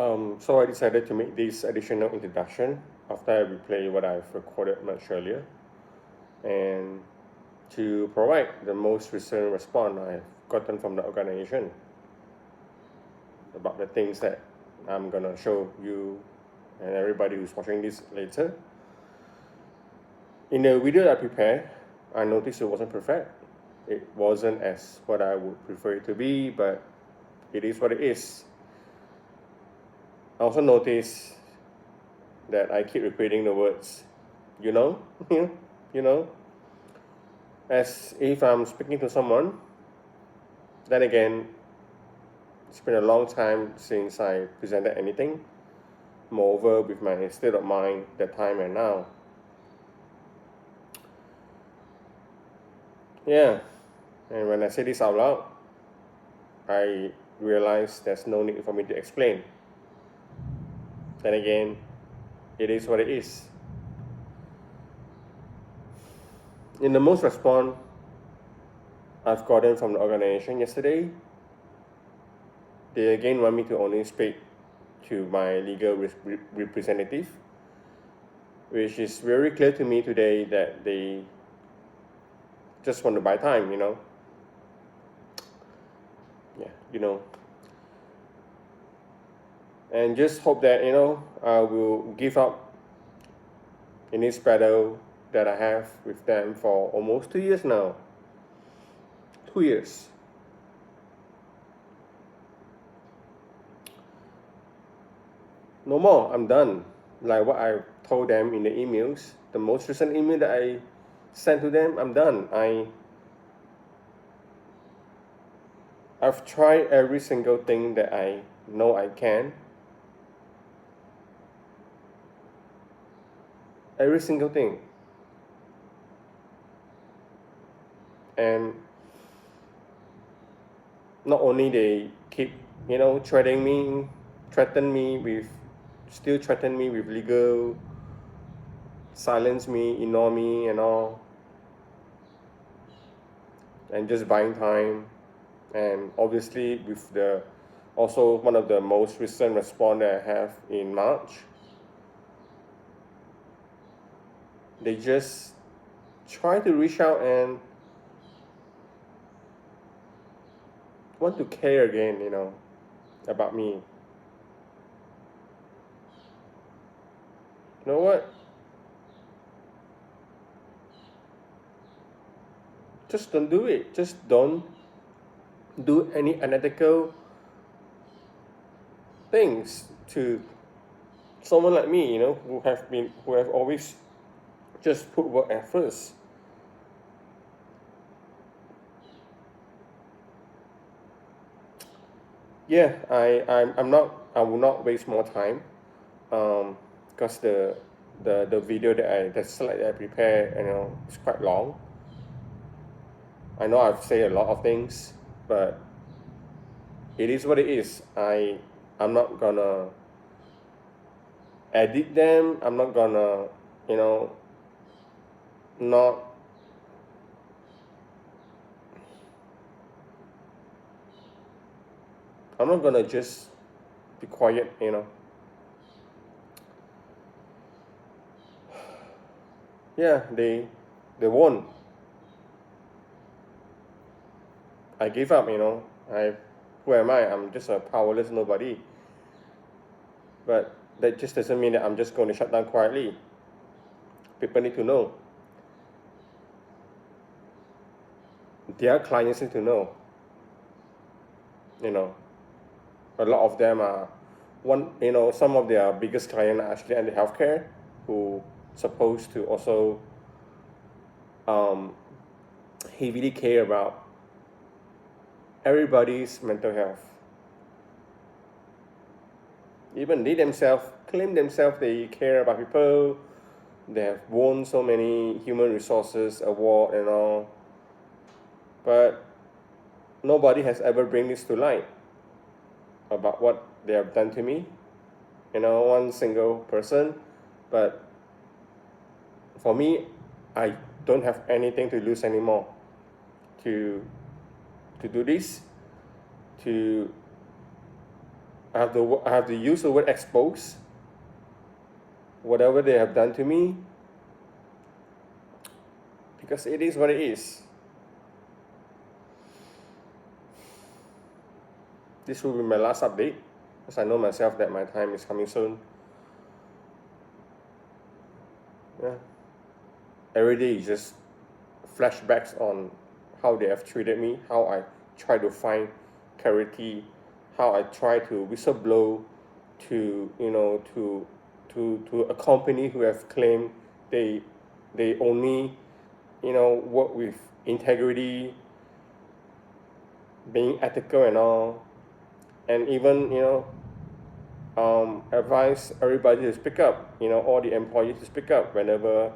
So I decided to make this additional introduction after I replay what I've recorded much earlier, and to provide the most recent response I've gotten from the organization about the things that I'm gonna show you and everybody who's watching this later. In the video I prepared, I noticed it wasn't perfect. It wasn't as what I would prefer it to be, but it is what it is. I also noticed that I keep repeating the words, you know, you know, as if I'm speaking to someone. Then again, it's been a long time since I presented anything. Moreover, with my state of mind, that time and now. Yeah, and when I say this out loud, I realize there's no need for me to explain. Then again, it is what it is. In the most response I've gotten from the organization yesterday, they again want me to only speak to my legal representative, which is very clear to me today that they just want to buy time, Yeah, and just hope that, I will give up in this battle that I have with them for almost 2 years now. 2 years. No more, I'm done. Like what I told them in the emails, the most recent email that I sent to them, I'm done. I've tried every single thing that I know I can. Every single thing. And not only they keep, threaten me with, still threaten me with legal, silence me, ignore me and all, and just buying time. And obviously with the, also one of the most recent response that I have in March, they just try to reach out and want to care again, about me. You know what? Just don't do it. Just don't do any unethical things to someone like me, who have always just put work at first. Yeah, I will not waste more time, because the video the slide that I prepared, is quite long. I know I've said a lot of things, but it is what it is. I'm not gonna edit them. I'm not gonna, not I'm not gonna just be quiet, Yeah, they won. I gave up, who am I? I'm just a powerless nobody. But that just doesn't mean that I'm just going to shut down quietly. People need to know. Their clients need to know. A lot of them are some of their biggest clients are actually in the healthcare, who supposed to also heavily care about everybody's mental health. Even they themselves claim themselves they care about people. They have won so many human resources award and all, but nobody has ever bring this to light about what they have done to me. One single person. But for me, I don't have anything to lose anymore to do this, to I have to use the word expose whatever they have done to me, because it is what it is. This will be my last update, because I know myself that my time is coming soon. Yeah. Every day is just flashbacks on how they have treated me, how I try to find clarity, how I try to whistleblow to, you know, to a company who have claimed they only, you know, work with integrity, being ethical and all, and even, you know, advise everybody to speak up, you know, all the employees to speak up whenever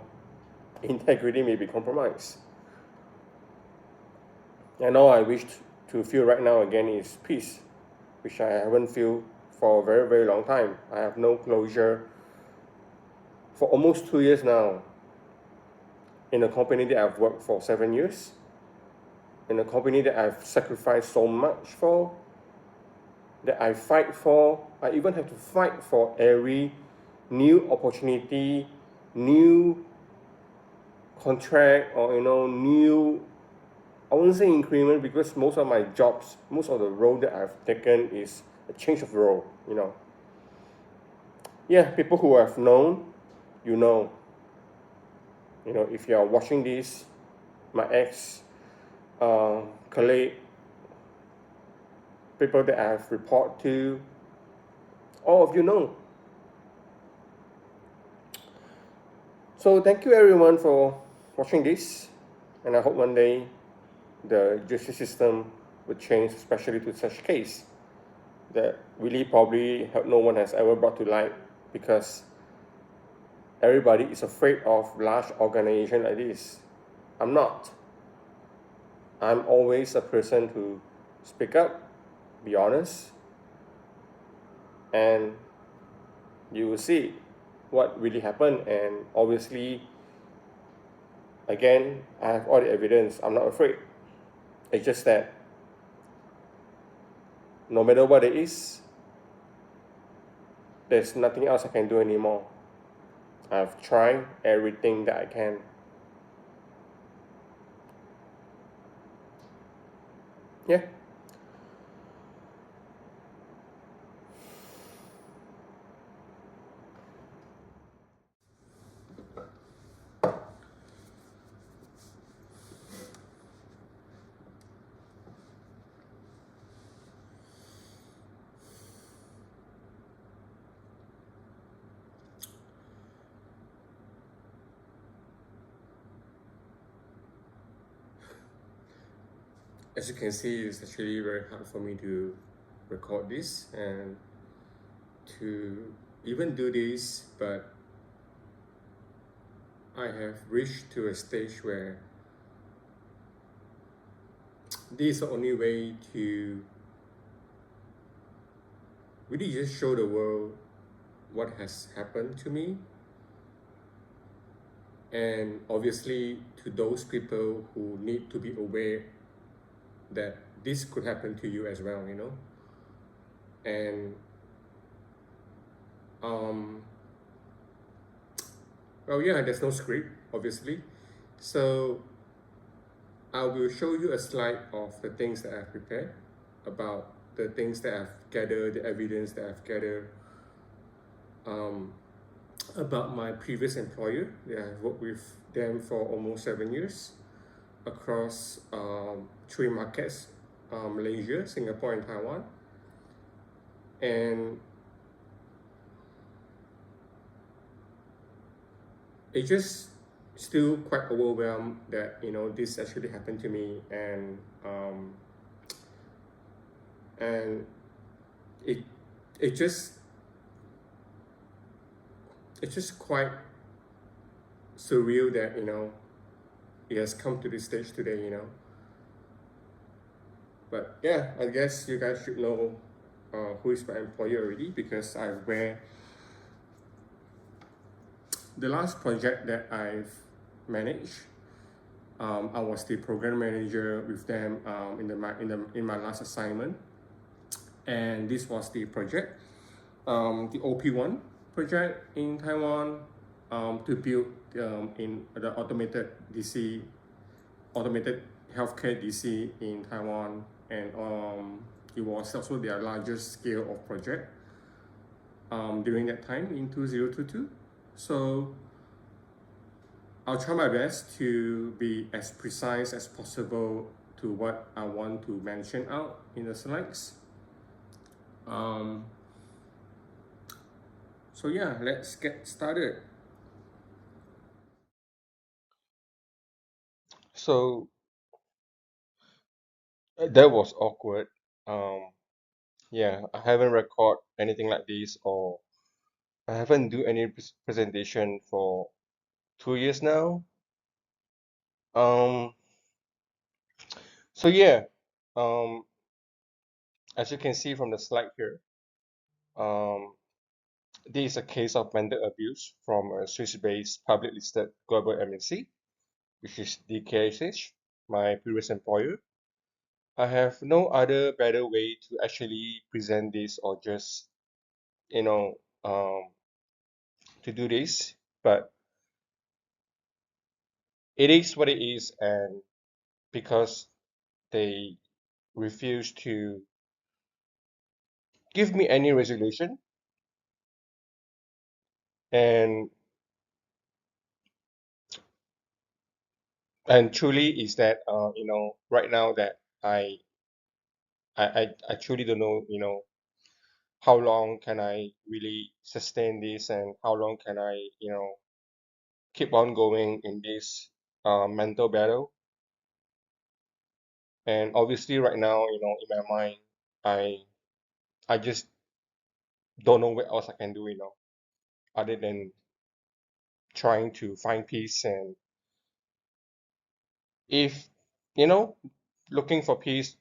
integrity may be compromised. And all I wish to feel right now again is peace, which I haven't felt for a very, very long time. I have no closure for almost 2 years now in a company that I've worked for 7 years, in a company that I've sacrificed so much for, that I fight for. I even have to fight for every new opportunity, new contract, or, you know, new, I wouldn't say increment, because most of my jobs, most of the role that I've taken is a change of role, you know. Yeah, people who have known, you know. You know, if you are watching this, my ex colleague, people that I have reported to, all of you know. So thank you everyone for watching this, and I hope one day the justice system would change, especially to such case that really probably no one has ever brought to light, because everybody is afraid of large organization like this. I'm not. I'm always a person who speak up, be honest, and you will see what really happened. And obviously, again, I have all the evidence. I'm not afraid. It's just that no matter what it is, there's nothing else I can do anymore. I've tried everything that I can. Yeah. As you can see, it's actually very hard for me to record this and to even do this, but I have reached to a stage where this is the only way to really just show the world what has happened to me, and obviously to those people who need to be aware that this could happen to you as well, you know. And well, yeah, there's no script, obviously, so I will show you a slide of the things that I've prepared, about the things that I've gathered, the evidence that I've gathered about my previous employer. Yeah, I've worked with them for almost 7 years across 3 markets, Malaysia, Singapore, and Taiwan. And it's just still quite overwhelmed that, you know, this actually happened to me, and it's just quite surreal that, you know, it has come to this stage today, you know. But yeah, I guess you guys should know who is my employer already, because I wear the last project that I've managed. I was the program manager with them in my last assignment. And this was the project, the OP1 project in Taiwan, to build in the automated healthcare DC in Taiwan, and it was also their largest scale of project during that time in 2022. So I'll try my best to be as precise as possible to what I want to mention out in the slides. So yeah, let's get started. So that was awkward. Um, yeah, I haven't record anything like this, or I haven't do any presentation for 2 years now. Um, so yeah, um, as you can see from the slide here, um, this is a case of mental abuse from a Swiss-based public listed global MNC, which is DKSH, my previous employer. I have no other better way to actually present this, or just, you know, to do this, but it is what it is, and because they refuse to give me any resolution, and truly is that right now that I truly don't know, how long can I really sustain this, and how long can I keep on going in this mental battle. And obviously right now, in my mind, I I just don't know what else I can do, other than trying to find peace. And if you know looking for peace,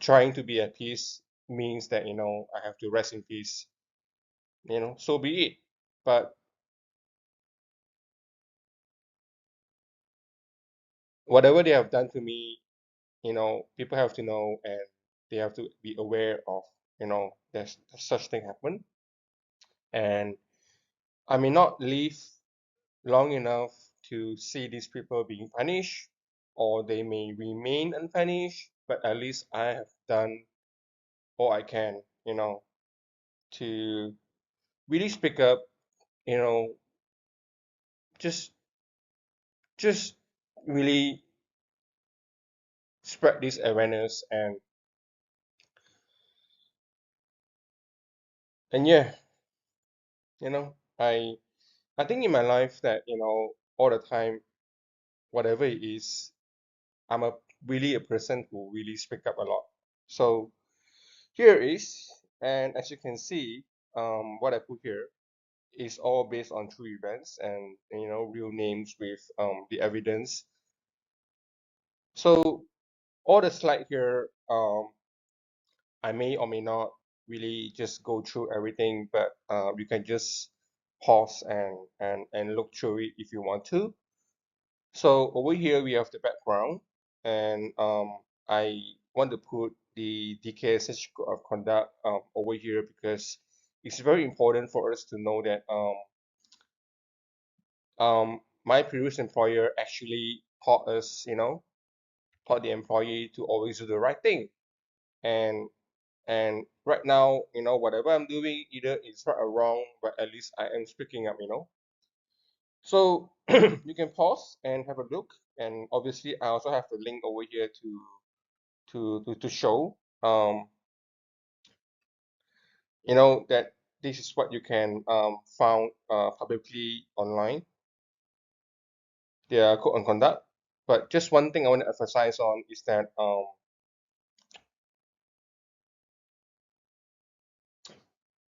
trying to be at peace means that I have to rest in peace, so be it. But whatever they have done to me, people have to know, and they have to be aware of, there's such thing happen. And I may not live long enough to see these people being punished, or they may remain unpunished, but at least I have done all I can, to really speak up, you know, just just really spread this awareness. And yeah, you know, I I think in my life that, all the time, whatever it is, I'm a really a person who really speak up a lot. So here is, and as you can see, what I put here is all based on true events, and real names with the evidence. So all the slide here, I may or may not really just go through everything, but you can just pause and look through it if you want to. So over here we have the background, and I want to put the DKSH code of conduct over here, because it's very important for us to know that my previous employer actually taught us, taught the employee to always do the right thing. And right now, whatever I'm doing, either it's right or wrong, but at least I am speaking up. So you can pause and have a look. And obviously I also have the link over here to show that this is what you can found publicly online, their code and conduct. But just one thing I want to emphasize on is that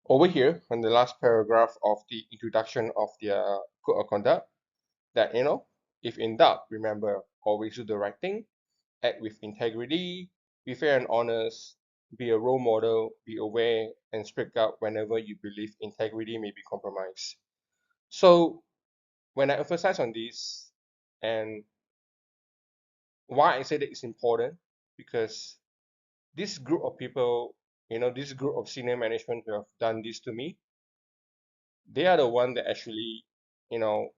over here on the last paragraph of the introduction of their code of conduct, that if in doubt, remember, always do the right thing, act with integrity, be fair and honest, be a role model, be aware, and speak up whenever you believe integrity may be compromised. So when I emphasize on this, and why I say that it's important, because this group of people, this group of senior management who have done this to me, they are the one that actually, you know,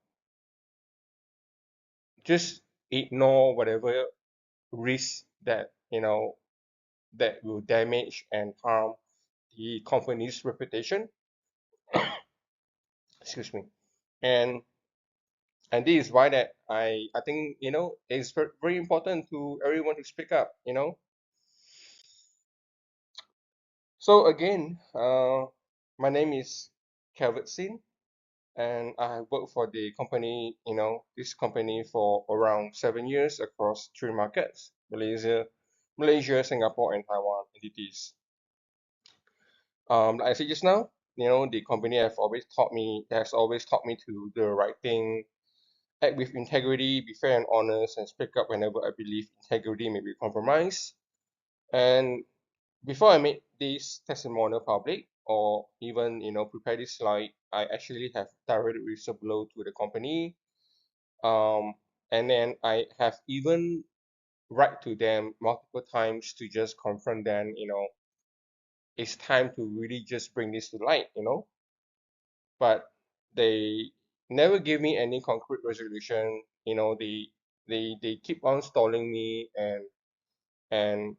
just ignore whatever risk that, that will damage and harm the company's reputation. Excuse me. And and this is why that I think, it's very important to everyone to speak up. So again, my name is Calvert Sin, and I have worked for the company, this company for around 7 years across three markets: Malaysia, Singapore, and Taiwan entities. Like I said just now, the company has always taught me to do the right thing, act with integrity, be fair and honest, and speak up whenever I believe integrity may be compromised. And before I made this testimonial public, or even prepare this slide, I actually have directly whistleblown to the company. Um, and then I have even write to them multiple times to just confront them. It's time to really just bring this to light. But they never give me any concrete resolution. They keep on stalling me and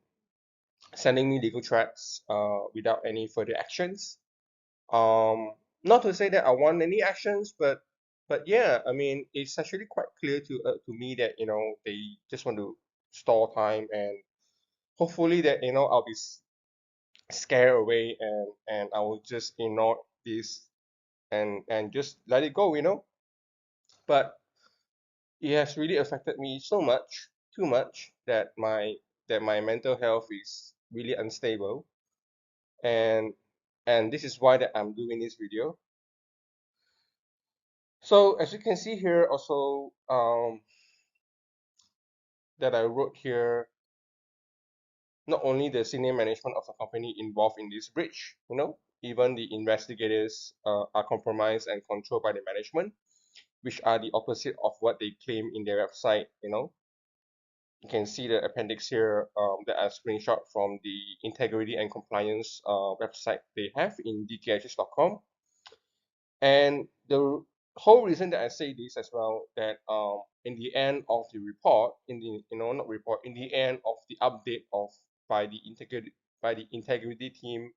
sending me legal threats without any further actions. Um, Not to say that I want any actions, but yeah, I mean it's actually quite clear to me that they just want to stall time, and hopefully that I'll be scared away, and I will just ignore this and just let it go. But it has really affected me so much, too much, that my mental health is really unstable, and and this is why that I'm doing this video. So as you can see here also, that I wrote here, not only the senior management of the company involved in this breach, even the investigators are compromised and controlled by the management, which are the opposite of what they claim in their website. You can see the appendix here, that I screenshot from the integrity and compliance website they have in DKSH.com. And the whole reason that I say this as well, that in the end of the report, in the not report, in the end of the update of by the integrity team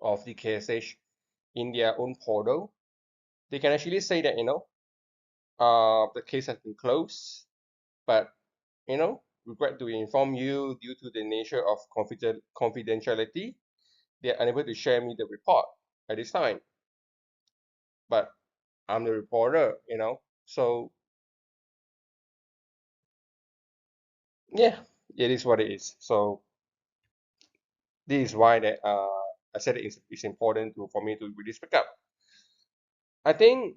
of the KSH in their own portal, they can actually say that the case has been closed, but regret to inform you, due to the nature of confidentiality, they are unable to share me the report at this time. But I'm the reporter. So yeah, it is what it is. So this is why that I said it's important for me to really speak up. I think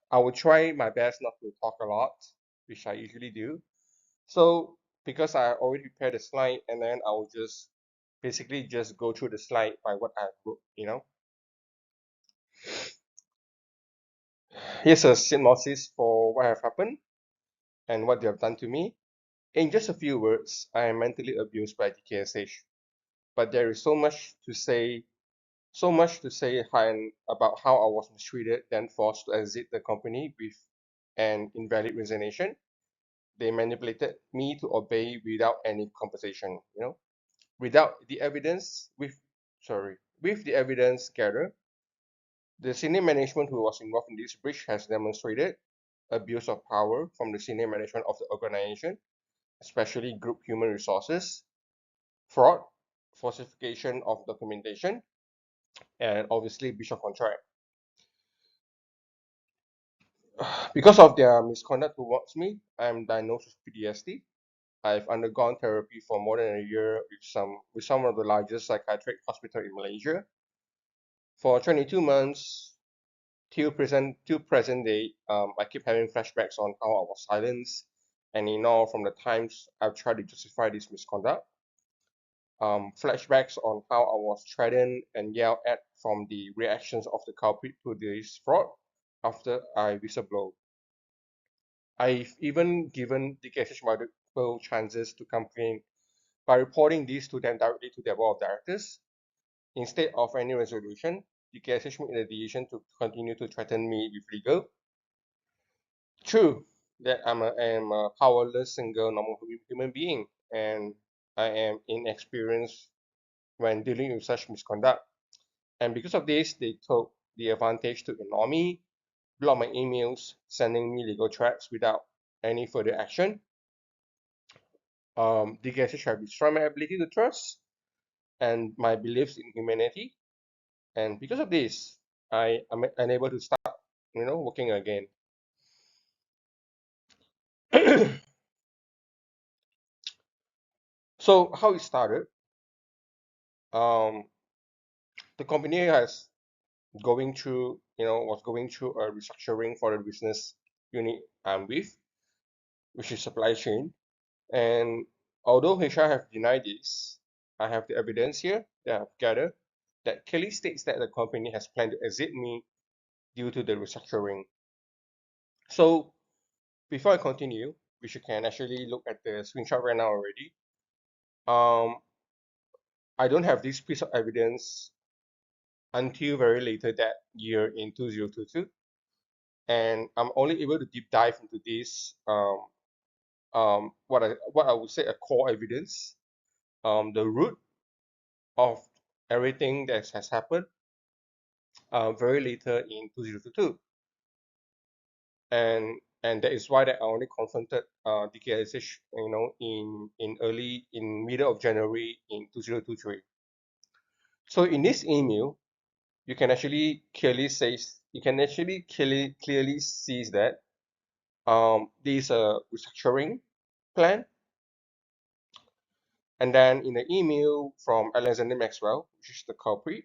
I will try my best not to talk a lot, which I usually do. So because I already prepared a slide, and then I will just basically just go through the slide by what I wrote. Here's a synopsis for what have happened and what they have done to me. In just a few words, I am mentally abused by DKSH, but there is so much to say about how I was mistreated, then forced to exit the company with an invalid resignation. They manipulated me to obey without any compensation. Without the evidence, with the evidence gathered, the senior management who was involved in this breach has demonstrated abuse of power from the senior management of the organization, especially group human resources, fraud, falsification of documentation, and obviously breach of contract. Because of their misconduct towards me, I'm diagnosed with PTSD. I've undergone therapy for more than a year with some of the largest psychiatric hospitals in Malaysia. For 22 months till present day, I keep having flashbacks on how I was silenced and ignored from the times I've tried to justify this misconduct. Flashbacks on how I was threatened and yelled at from the reactions of the culprit to this fraud after I whistleblow. I've even given DKSH multiple chances to complain by reporting this to them directly to their board of directors. Instead of any resolution, DKSH made the decision to continue to threaten me with legal. True that I am a powerless, single, normal human being, and I am inexperienced when dealing with such misconduct. And because of this, they took the advantage to ignore me, block my emails, sending me legal threats without any further action. DKSH have destroyed my ability to trust and my beliefs in humanity. And because of this, I am unable to start, working again. So how it started, um, the company was going through a restructuring for the business unit I'm with, which is supply chain. And although HR have denied this, I have the evidence here that I've gathered that clearly states that the company has planned to exit me due to the restructuring. So before I continue, which you can actually look at the screenshot right now already, um, I don't have this piece of evidence until very later that year in 2022. And I'm only able to deep dive into this, what I would say a core evidence, the root of everything that has happened, very later in 2022. And that is why that I only confronted DKSH, in middle of January in 2023. So in this email, you can actually clearly see that there is a restructuring plan. And then in the email from Alexander Maxwell, which is the culprit,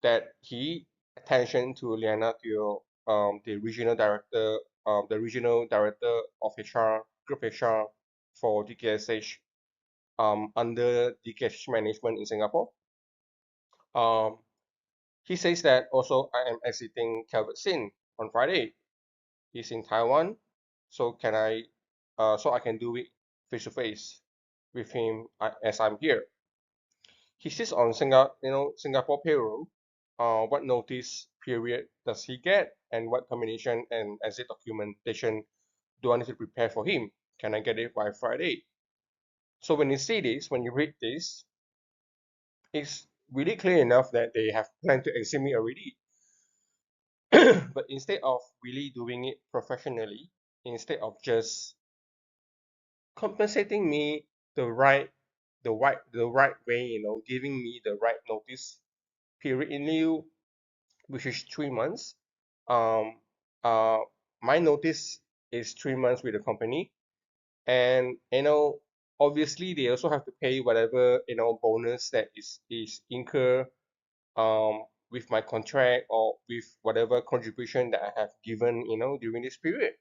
that he attention to Liana Teo, the regional director of HR, group HR for DKSH, under DKSH management in Singapore. He says that also I am exiting Calvert Sin on Friday. He's in Taiwan, so so I can do it face to face with him as I'm here. He sits on Singapore payroll. What notice period does he get, and what termination and exit documentation do I need to prepare for him? Can I get it by Friday? So when you read this, it's really clear enough that they have planned to exit me already. But instead of really doing it professionally, instead of just compensating me the right way, giving me the right notice period in lieu, which is 3 months. Um, uh, my notice is 3 months with the company, and obviously they also have to pay whatever bonus that is incur with my contract or with whatever contribution that I have given during this period.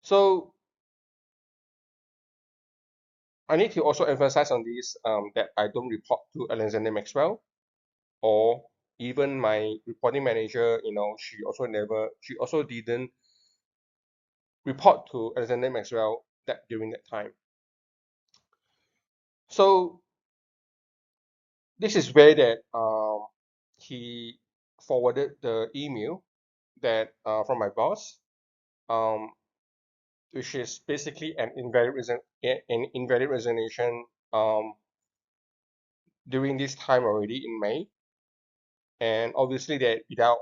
So I need to also emphasize on this, that I don't report to Alexander Maxwell, or even my reporting manager. She also didn't report to Alexander Maxwell during that time. So this is where that he forwarded the email that from my boss, um, which is basically an invalid resignation during this time already in May, and obviously that without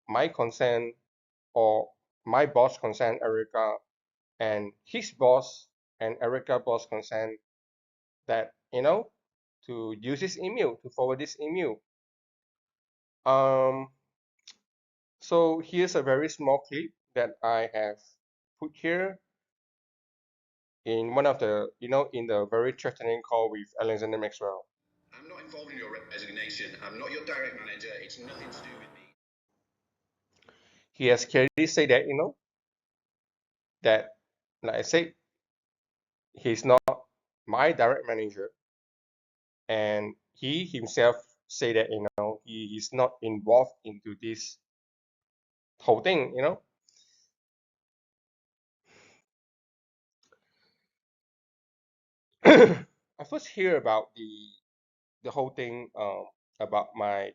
my consent or my boss consent, Erica, and his boss and Erica boss consent, that to use this email, to forward this email. So here's a very small clip that I have put here in one of the in the very threatening call with Alexander Maxwell. I'm not involved in your resignation. I'm not your direct manager. It's nothing to do with me. He has clearly said that that, like I said, he's not my direct manager, and he himself say that he is not involved into this whole thing. I first hear about the whole thing about my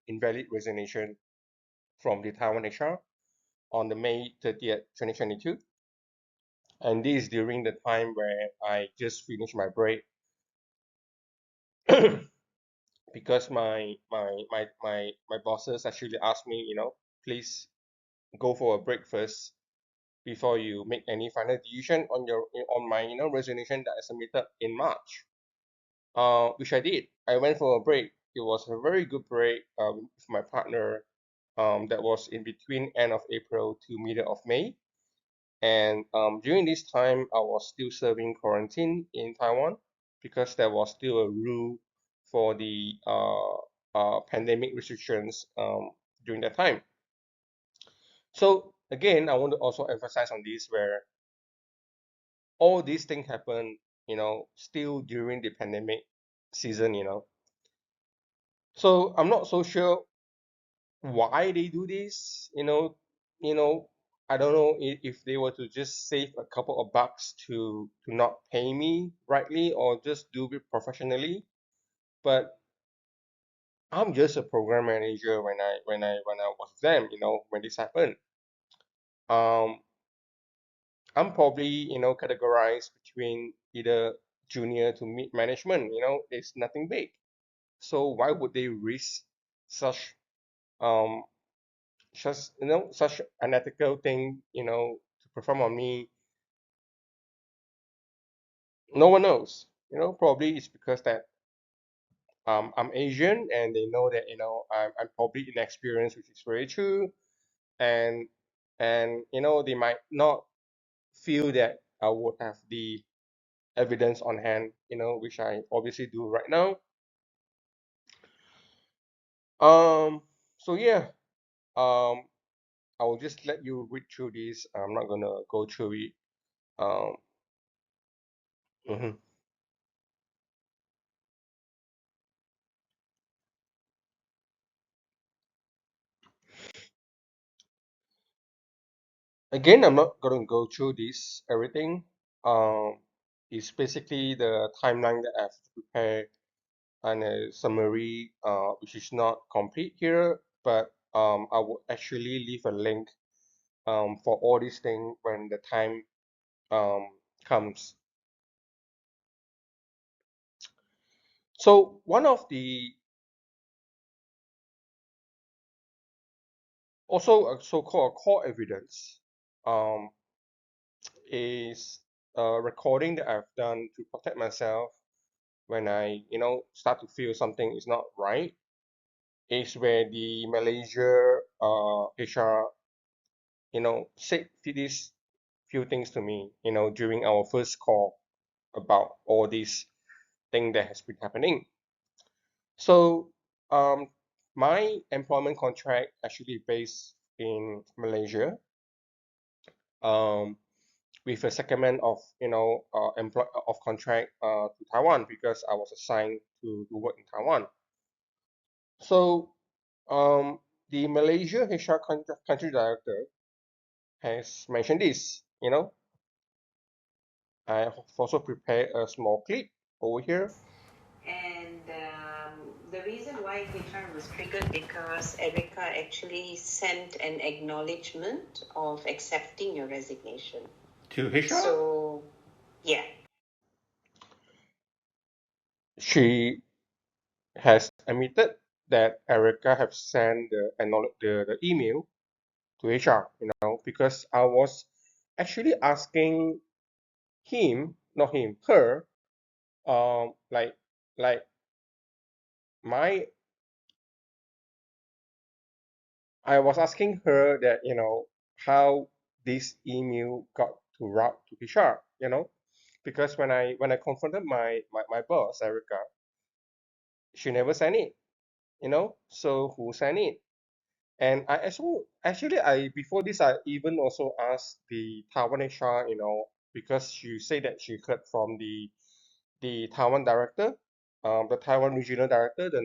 invalid resignation from the Taiwan HR on the May 30th, 2022. And this is during the time where I just finished my break because my bosses actually asked me, please go for a break first before you make any final decision on my resignation that I submitted in March. Which I did. I went for a break. It was a very good break with my partner. That was in between end of April to middle of May. And during this time, I was still serving quarantine in Taiwan because there was still a rule for the pandemic restrictions during that time. So again, I want to also emphasize on this where all these things happen, still during the pandemic season. So I'm not so sure why they do this. You know, I don't know if they were to just save a couple of bucks to not pay me rightly or just do it professionally. But I'm just a program manager when I was them. When this happened, um, I'm probably categorized between either junior to mid management. It's nothing big. So why would they risk such um such unethical thing, to perform on me? No one knows. Probably it's because that I'm Asian and they know that I'm probably inexperienced, which is very true, and they might not feel that I would have the evidence on hand, which I obviously do right now. Um, so yeah, um, I will just let you read through this. I'm not gonna go through it. Um, mhm. Again, I'm not gonna go through this everything. Um, it's basically the timeline that I have to prepare and a summary, which is not complete here, but I will actually leave a link for all these things when the time um, comes. So one of the also a so-called core evidence um, is a recording that I've done to protect myself when I start to feel something is not right. Is where the Malaysia HR said these few things to me during our first call about all this thing that has been happening. So my employment contract actually based in Malaysia, um, with a secondment of of contract to Taiwan because I was assigned to work in Taiwan. So the Malaysia HR country director has mentioned this. I have also prepared a small clip over here. And the reason why HR was triggered because Erica actually sent an acknowledgement of accepting your resignation. To HR? So, yeah. She has admitted that Erica have sent the email to HR, because I was actually asking him, not him, her, like my I was asking her that, how this email got to route to HR, because when I confronted my boss, Erica, she never sent it, so who sent it? And I actually I before this I even also asked the Taiwan HR, because she said that she heard from the Taiwan director, the Taiwan regional director, the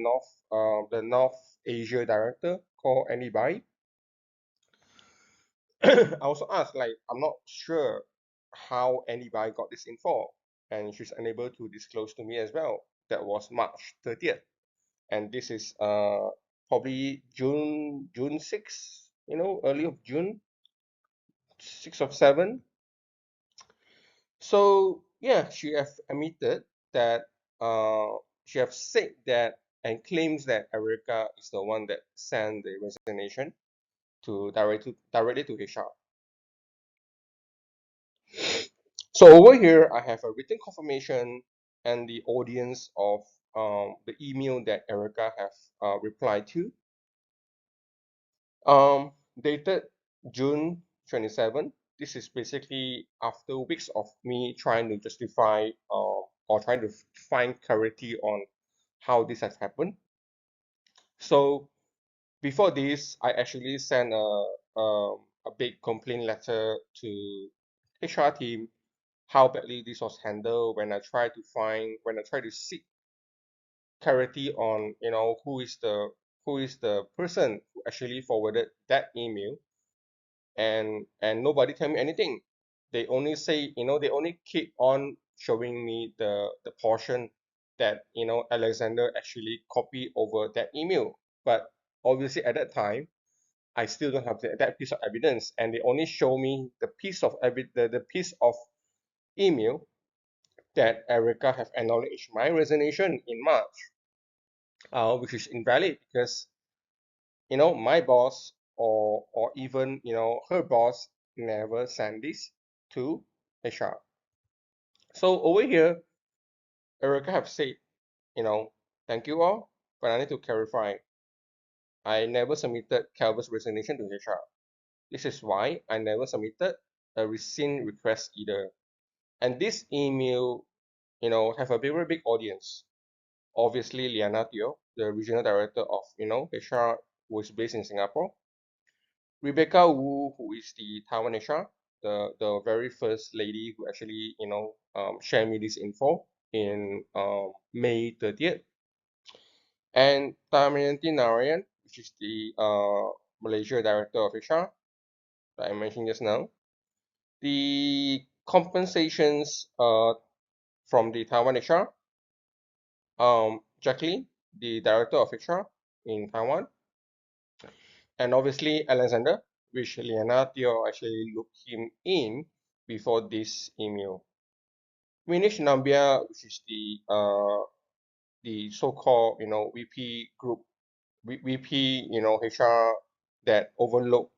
North Asia director called Andy Bai. I also asked, like, I'm not sure how anybody got this info. and she's unable to disclose to me as well. That was March 30th, and this is probably June 6th, early of June, 6 or 7. So yeah, she have admitted that she have said that and claims that Erica is the one that sent the resignation directly to HR. So over here, I have a written confirmation and the audience of the email that Erica have replied to, dated June 27. This is basically after weeks of me trying to justify or trying to find clarity on how this has happened. So before this, I actually sent a big complaint letter to HR team how badly this was handled when I tried to seek clarity on who is the person who actually forwarded that email, and nobody tell me anything. They only say, they only keep on showing me the portion that Alexander actually copied over that email. But obviously at that time I still don't have that piece of evidence, and they only show me the piece of email that Erica have acknowledged my resignation in March, which is invalid because my boss or even her boss never sent this to HR. So over here, Erica have said, thank you all, but I need to clarify. I never submitted Calvert's resignation to HR. This is why I never submitted a rescind request either. And this email, have a very big audience. Obviously, Liana Teo, the regional director of HR, who is based in Singapore. Rebecca Wu, who is the Taiwan HR, the very first lady who actually shared me this info in May 30th, and Damayanti Narayan, which is the Malaysia director of HR that I mentioned just now. The compensations from the Taiwan HR, Jacqueline, the director of HR in Taiwan, and obviously Alexander, which Liana Teo actually looked him in before this email. Vinish Nambia, which is the so-called VP group, VP HR that overlook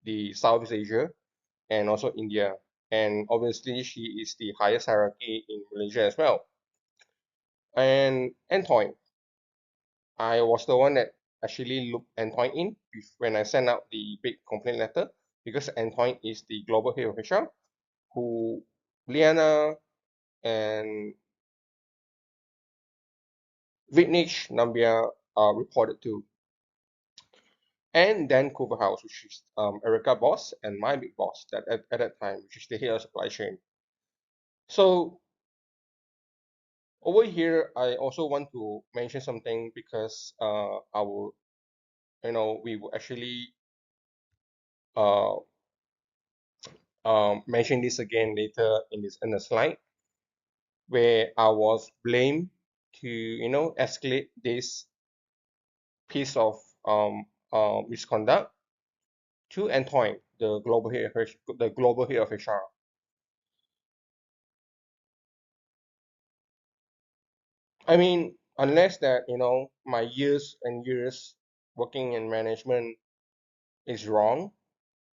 the Southeast Asia and also India, and obviously she is the highest hierarchy in Malaysia as well. And Antoine, I was the one that actually looked Antoine in when I sent out the big complaint letter, because Antoine is the global head of HR who Liana and Vignesh Nambia reported to. And then Cooper House, which is Erica boss and my big boss at that time, which is the head of supply chain. So over here, I also want to mention something because I will, we will actually uh, mention this again later in the slide, where I was blamed to escalate this piece of misconduct to Antoine, the global head of HR. I mean, unless that my years and years working in management is wrong,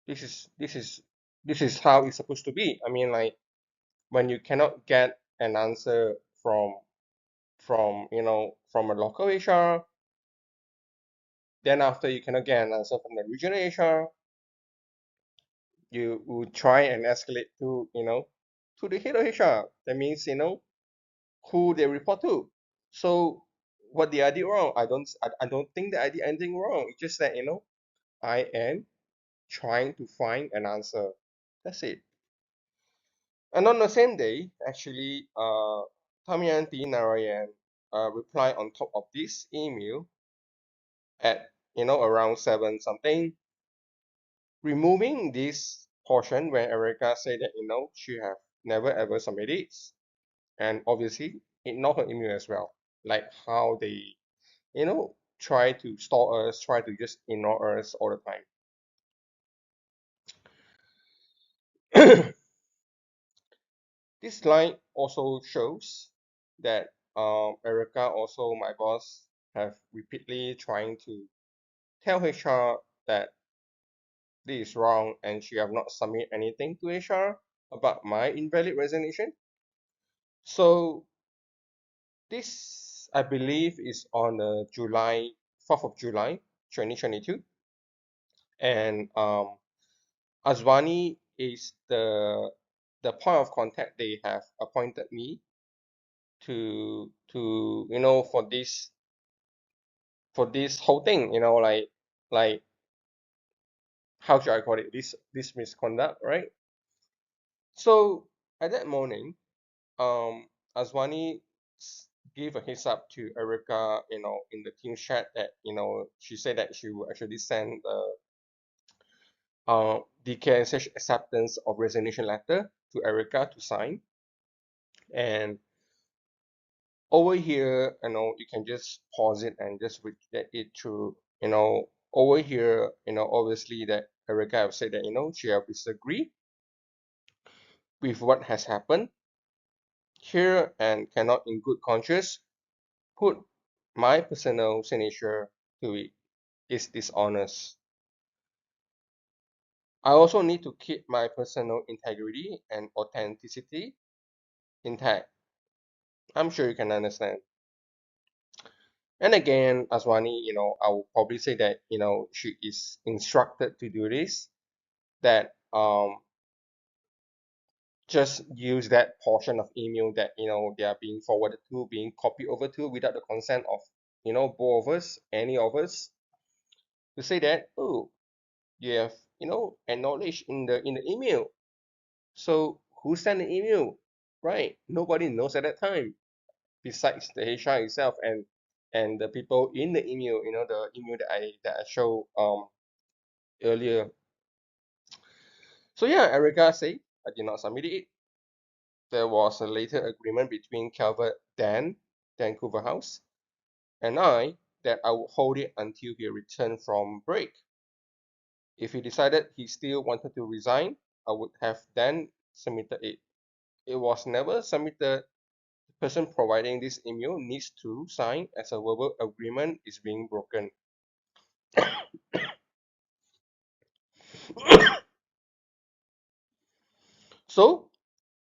this is this is this is how it's supposed to be. I mean, like when you cannot get an answer from a local HR, then after you cannot get an answer from the regional HR, you would try and escalate to the head of HR. That means who they report to. So what did I do wrong? I don't think that I did anything wrong. It's just that I am trying to find an answer. That's it. And on the same day, actually, Tamiyanti Narayan replied on top of this email at around 7 something, removing this portion where Erica said that she have never ever submitted it. and obviously ignore her email as well. Like how they, try to stall us, try to just ignore us all the time. This slide also shows that Erica, also my boss, have repeatedly trying to tell HR that this is wrong and she have not submit anything to HR about my invalid resignation. So this, I believe, is on July 4th of July 2022, and Azwani is the point of contact they have appointed me to for this whole thing, like how should I call it, this misconduct, right? So at that morning, Azwani gave a heads up to Erica, in the team chat that she said that she will actually send DKSH acceptance of resignation letter to Erica to sign. And over here, you can just pause it and just read it through. Over here, obviously that Erica have said that she have disagreed with what has happened here and cannot in good conscience put my personal signature to it is dishonest. I also need to keep my personal integrity and authenticity intact. I'm sure you can understand. And again, Aswani, I will probably say that, she is instructed to do this, that just use that portion of email that, they are being forwarded to, being copied over to without the consent of, both of us, any of us, to say that, oh, you have, acknowledged in the email. So who sent the email? Right? Nobody knows at that time besides the HR itself and the people in the email, the email that I showed earlier. So yeah, Erica said I did not submit it. There was a later agreement between Calvert Dan Vancouver House and I that I would hold it until he returned from break. If he decided he still wanted to resign, I would have then submitted it. It was never submitted. The person providing this email needs to sign as a verbal agreement is being broken. So,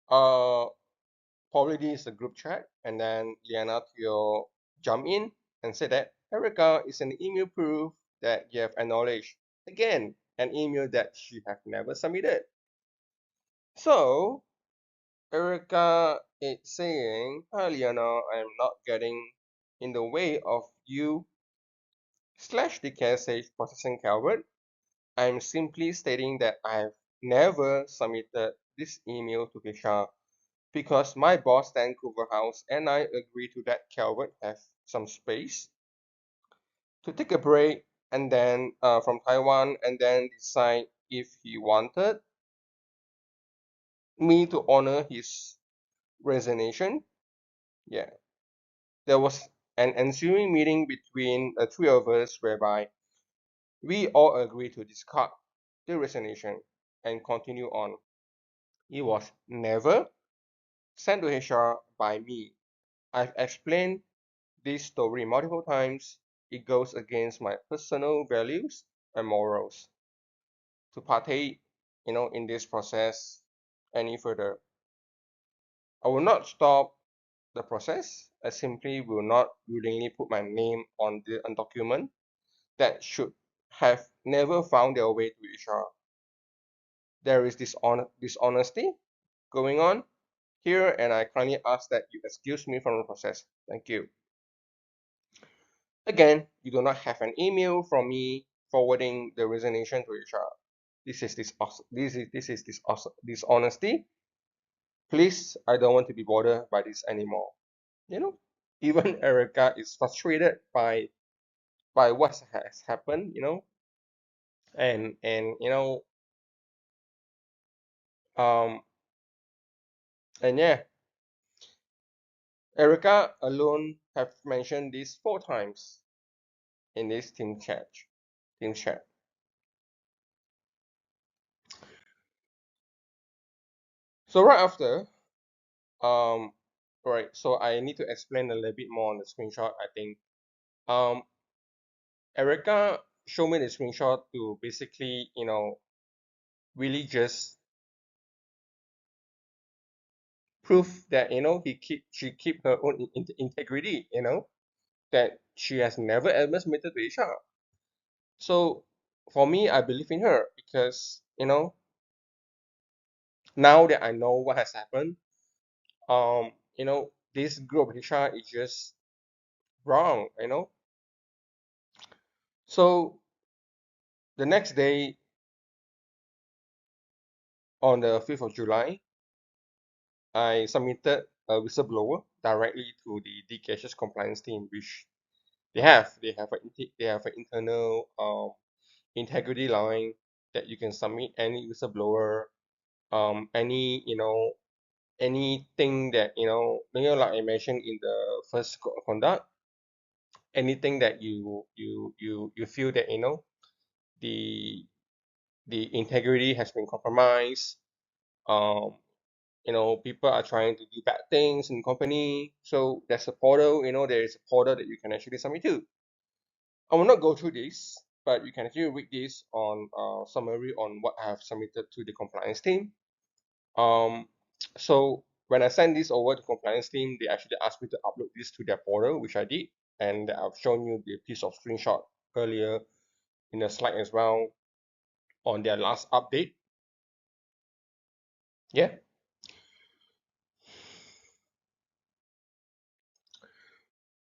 probably this is a group chat, and then Liana Teo jump in and say that Erica is an email proof that you have acknowledged. Again, an email that she have never submitted. So, Erica is saying, hi Liana, I am not getting in the way of you slash the DKSH processing Calvert. I'm simply stating that I've never submitted this email to HR because my boss Vancouver House and I agree to that Calvert have some space to take a break and then from Taiwan and then decide if he wanted me to honor his resignation. Yeah, there was an ensuing meeting between the three of us whereby we all agreed to discard the resignation and continue on. It was never sent to HR by me. I've explained this story multiple times. It goes against my personal values and morals to partake, in this process any further. I will not stop the process. I simply will not willingly put my name on the document that should have never found their way to HR. There is dishonesty going on here, and I kindly ask that you excuse me from the process. Thank you. Again, you do not have an email from me forwarding the resignation to HR. This is dishonesty. Please, I don't want to be bothered by this anymore. You know, even Erica is frustrated by what has happened. And um, and yeah, Erica alone have mentioned this 4 times in this team chat. Team chat. So right after, um, right. So I need to explain a little bit more on the screenshot. I think, Erica showed me the screenshot to basically, really just prove that she keep her own integrity. That she has never ever submitted to HR. So for me, I believe in her because now that I know what has happened, this group of HR is just wrong. So the next day, on the 5th of July, I submitted a whistleblower directly to the DKSH compliance team, which they have an internal integrity line that you can submit any whistleblower, anything that like I mentioned in the first code of conduct, anything that you feel that the integrity has been compromised. um People are trying to do bad things in company, so there's a portal. There is a portal that you can actually submit to. I will not go through this, but you can actually read this on summary on what I have submitted to the compliance team. um so when I send this over to compliance team, they actually asked me to upload this to their portal, which I did, and I've shown you the piece of screenshot earlier in the slide as well on their last update. Yeah.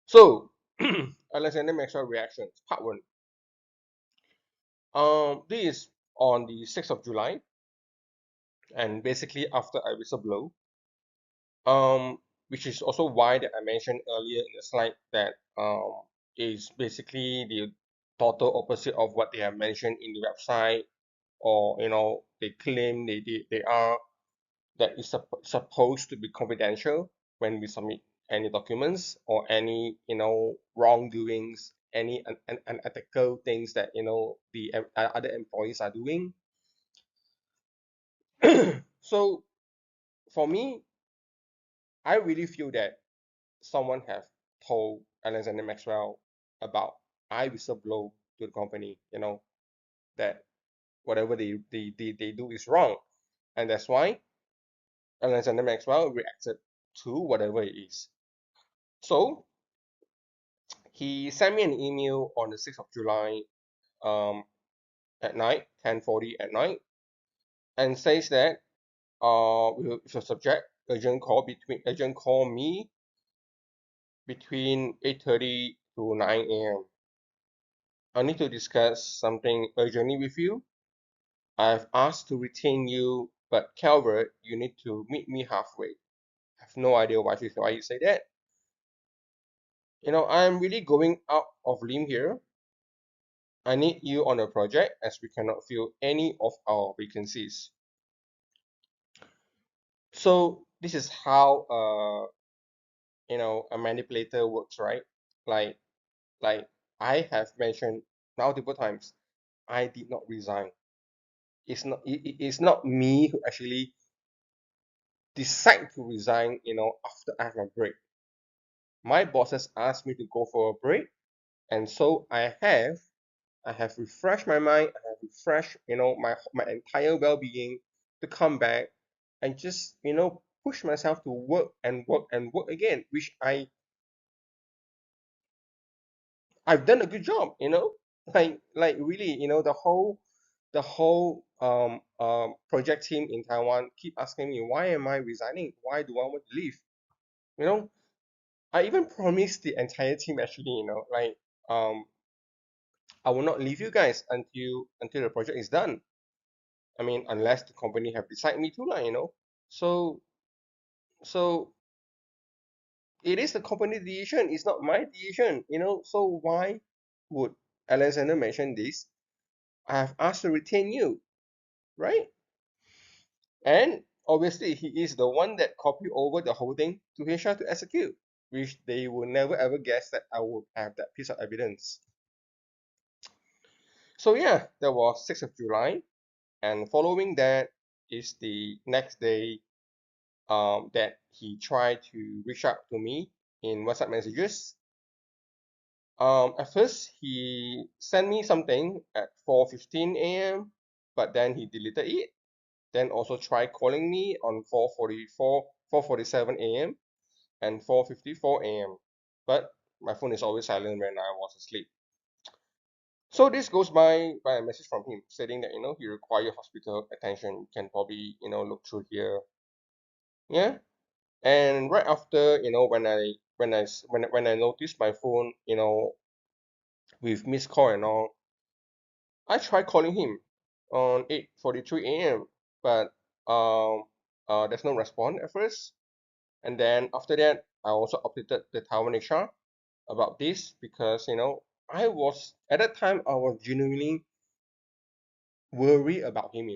So Alexander Maxwell reactions part one. This is on the 6th of July, and basically after I whistleblow, um, which is also why that I mentioned earlier in the slide that is basically the total opposite of what they have mentioned in the website, or they claim they are, that is supposed to be confidential when we submit any documents or any wrongdoings, any unethical things that the other employees are doing. So for me, I really feel that someone have told Alexander Maxwell about I whistleblow to the company, that whatever they do is wrong. And that's why Alexander Maxwell reacted to whatever it is. So he sent me an email on the 6th of July, um, at night, 10:40 at night, and says that with the subject urgent call me between 8:30 to 9 a.m. I need to discuss something urgently with you. I've asked to retain you, but Calvert, you need to meet me halfway. I have no idea why you say that. I'm really going out of limb here. I need you on a project as we cannot fill any of our vacancies. So this is how a manipulator works, right? Like like I have mentioned multiple times, I did not resign. It's not me who actually decide to resign, after I have my break. My bosses asked me to go for a break, and so I have refreshed my mind, I have refreshed, my entire well-being to come back and just, push myself to work and work and work again, which I've done a good job, like really, the whole project team in Taiwan keep asking me, why am I resigning? Why do I want to leave? You know, I even promised the entire team actually, um, I will not leave you guys until the project is done. I mean, unless the company have decided me to, So so it is the company decision. It's not my decision. So why would Alexander mention this? I have asked to retain you, right? And obviously, he is the one that copied over the whole thing to HR to execute. which they will never ever guess that I would have that piece of evidence. So yeah, that was 6th of July, and following that is the next day that he tried to reach out to me in WhatsApp messages. At first, he sent me something at 4:15 a.m., but then he deleted it. Then also tried calling me on 4:47 a.m. and 4:54 a.m. But my phone is always silent when I was asleep. So this goes by a message from him stating that he require hospital attention. You can probably look through here. Yeah. And right after when I noticed my phone with missed call and all, I tried calling him on 8:43 a.m. but there's no response at first. And then after that, I also updated the Taiwan HR about this because I was at that time I was genuinely worried about him.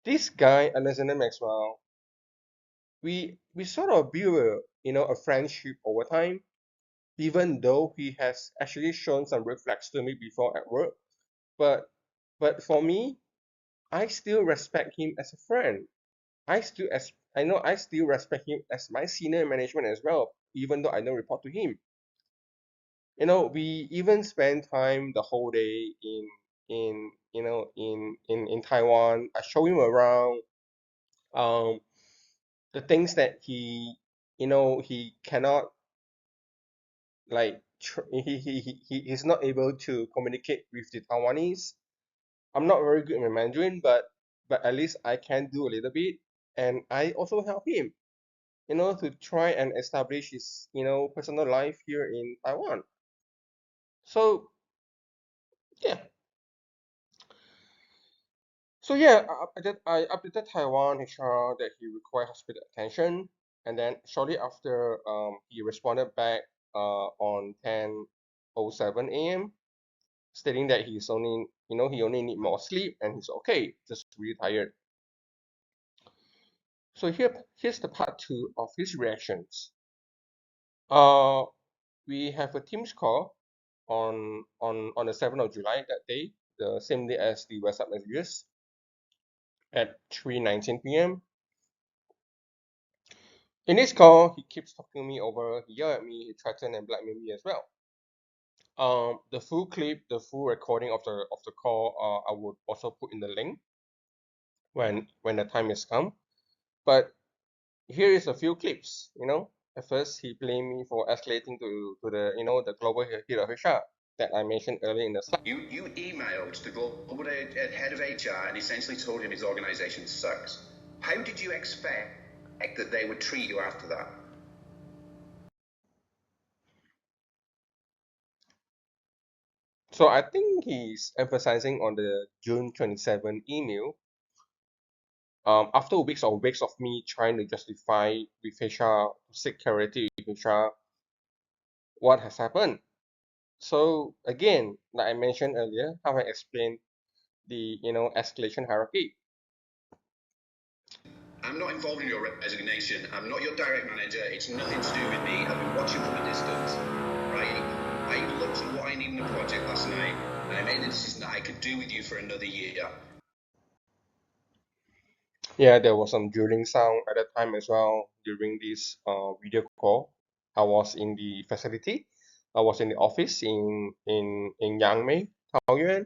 This guy, Alexander Maxwell, we sort of build a friendship over time, even though he has actually shown some red flags to me before at work. But for me, I still respect him as a friend. I still respect him as my senior management as well, even though I don't report to him. We even spend time the whole day in Taiwan. I show him around um the things that he cannot like he's not able to communicate with the Taiwanese. I'm not very good in Mandarin, but at least I can do a little bit, and I also help him, to try and establish his, personal life here in Taiwan. So yeah, I updated Taiwan HR that he required hospital attention, and then shortly after, he responded back on 10:07 a.m. stating that he only need more sleep and he's okay, just really tired. So here's the part two of his reactions. Uh, we have a Teams call on the 7th of July that day, the same day as the WhatsApp messages at 3:19 p.m. In this call, he keeps talking me over, he yelled at me, he threatened and blackmailed me as well. The full clip, the full recording of the call, I would also put in the link when the time has come. But here is a few clips. At first he blamed me for escalating to the the global head of HR that I mentioned earlier in the slide. You emailed the global head of HR and essentially told him his organization sucks. How did you expect that they would treat you after that? So I think he's emphasizing on the June 27 email. After weeks of me trying to justify with HR, to seek clarity with HR, what has happened. So again, like I mentioned earlier, how I explained the escalation hierarchy. I'm not involved in your resignation. I'm not your direct manager. It's nothing to do with me. I've been watching from a distance, right? I looked at what I need in the project last night, and I made the decision that I could do with you for another year. Yeah, there was some drilling sound at that time as well during this video call. I was in the facility. I was in the office in Yangmei, Taoyuan,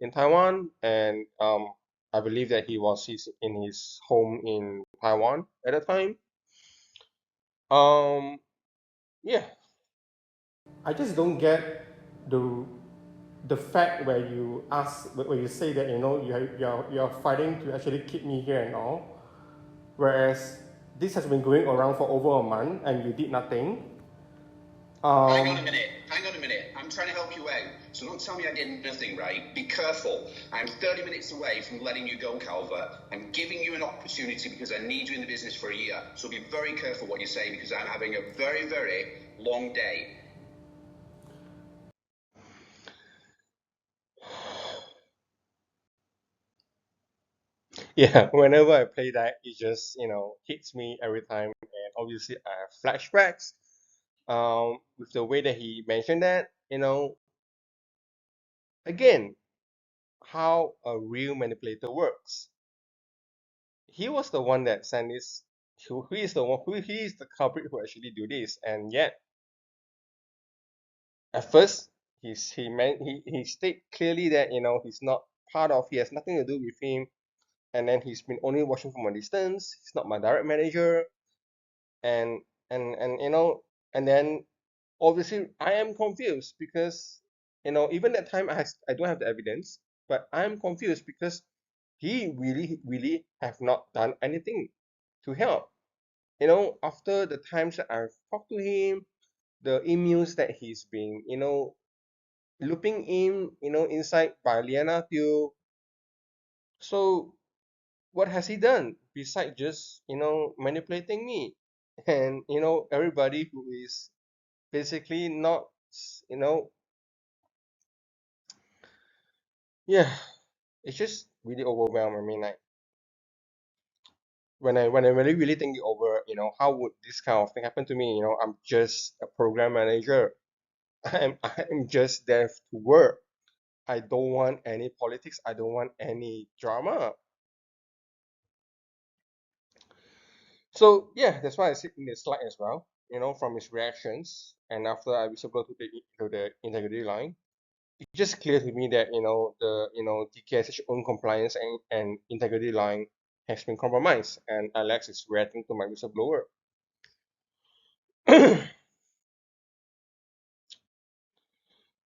in Taiwan, and I believe that he was in his home in Taiwan at the time. Yeah, I just don't get the fact where you say that you're fighting to actually keep me here and all, whereas this has been going around for over a month and you did nothing. Hang on a minute. I'm trying to help you out. So don't tell me I did nothing, right? Be careful. I'm 30 minutes away from letting you go, Calvert. I'm giving you an opportunity because I need you in the business for a year. So be very careful what you say because I'm having a very, very long day. Yeah, whenever I play that, it just hits me every time, and obviously I have flashbacks with the way that he mentioned that, again, how a real manipulator works. He was the one that sent this. Who is the one? Who he is the culprit who actually do this? And yet, at first, he state clearly that he's not part of. He has nothing to do with him. And then he's been only watching from a distance. He's not my direct manager. And and and then obviously I am confused because even that time I don't have the evidence, but I'm confused because he really have not done anything to help. After the times that I've talked to him, the emails that he's been looping in inside by Liana Teo. So what has he done besides just manipulating me and everybody who is basically not you know yeah, it's just really overwhelmed. I mean, like, when I really think it over, how would this kind of thing happen to me? I'm just a program manager. I'm just there to work. I don't want any politics. I don't want any drama. So yeah, that's why I said in the slide as well. From his reactions, and after I whistleblow to the integrity line, it's just clear to me that the DKSH own compliance and integrity line has been compromised, and Alex is reacting to my whistleblower.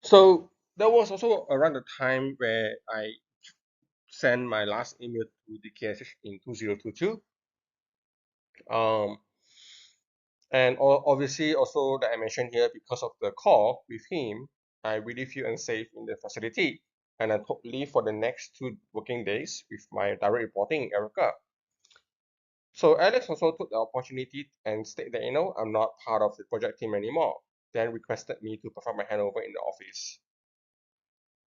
So that was also around the time where I sent my last email to DKSH in 2022. Um, and obviously also that I mentioned here, because of the call with him, I really feel unsafe in the facility, and I took leave for the next 2 working days with my direct reporting, Erica. So Alex also took the opportunity and stated that, I'm not part of the project team anymore, then requested me to perform my handover in the office.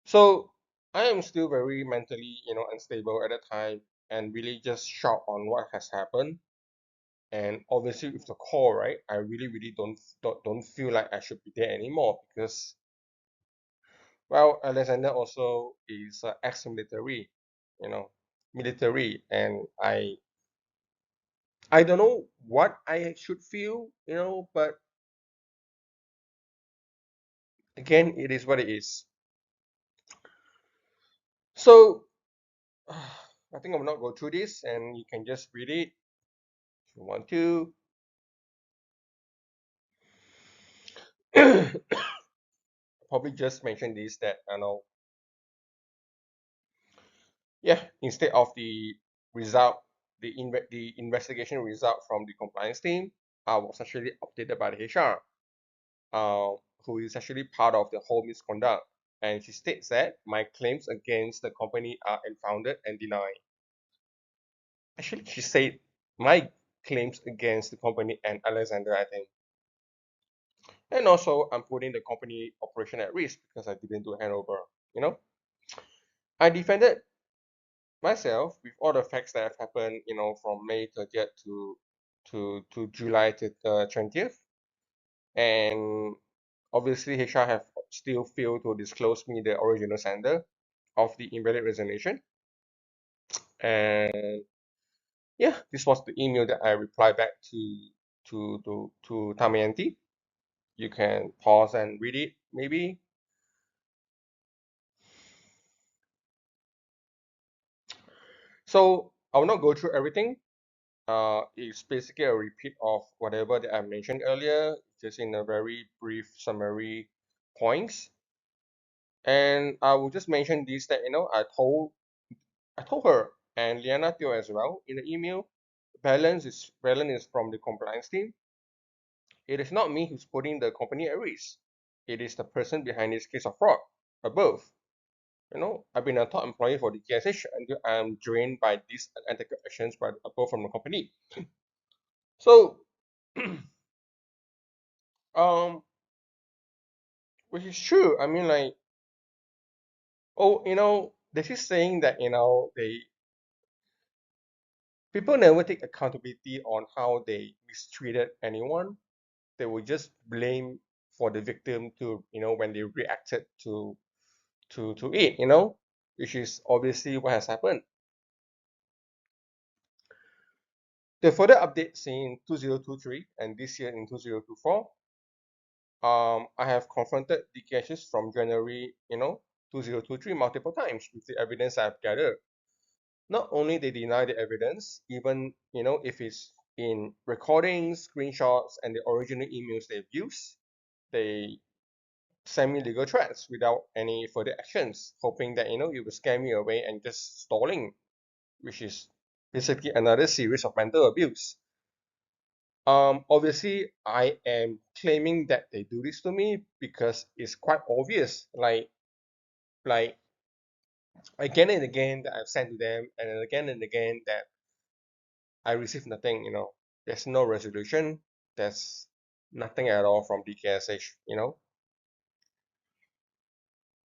So I am still very mentally, unstable at the time, and really just shocked on what has happened. And obviously with the call, right, I really don't feel like I should be there anymore because, well, Alexander also is ex-military, you know, military, and I don't know what I should feel, but again, it is what it is. So I think I will not go through this, and you can just read it if you want to. Probably just mention this, that yeah, instead of the result, the investigation result from the compliance team, I was actually updated by the HR, who is actually part of the whole misconduct. And she states that my claims against the company are unfounded and denied. Actually, she said my claims against the company and Alexander, I think. And also, I'm putting the company operation at risk because I didn't do a handover. You know, I defended myself with all the facts that have happened. From May 30th to July 20th, and obviously HR have still failed to disclose me the original sender of the invalid resignation. And yeah, this was the email that I replied back to Tamayanti. You can pause and read it, maybe. So I will not go through everything. It's basically a repeat of whatever that I mentioned earlier, just in a very brief summary points. And I will just mention this, that I told her and Liana Teo as well in the email. Balance is from the compliance team. It is not me who's putting the company at risk. It is the person behind this case of fraud above. I've been a top employee for the DKSH until I am drained by these unethical actions by above from the company. So, um, which is true. I mean, like, oh, this is saying that they People never take accountability on how they mistreated anyone. They will just blame for the victim to, when they reacted to it, which is obviously what has happened. The further updates in 2023 and this year in 2024, I have confronted DKSH from January, 2023 multiple times with the evidence I've gathered. Not only they deny the evidence, even, if it's in recordings, screenshots, and the original emails they've used, they send me legal threats without any further actions, hoping that, it will scare me away and just stalling, which is basically another series of mental abuse. Obviously, I am claiming that they do this to me because it's quite obvious. Like again and again that I've sent to them, and then again and again that I receive nothing. There's no resolution. There's nothing at all from DKSH.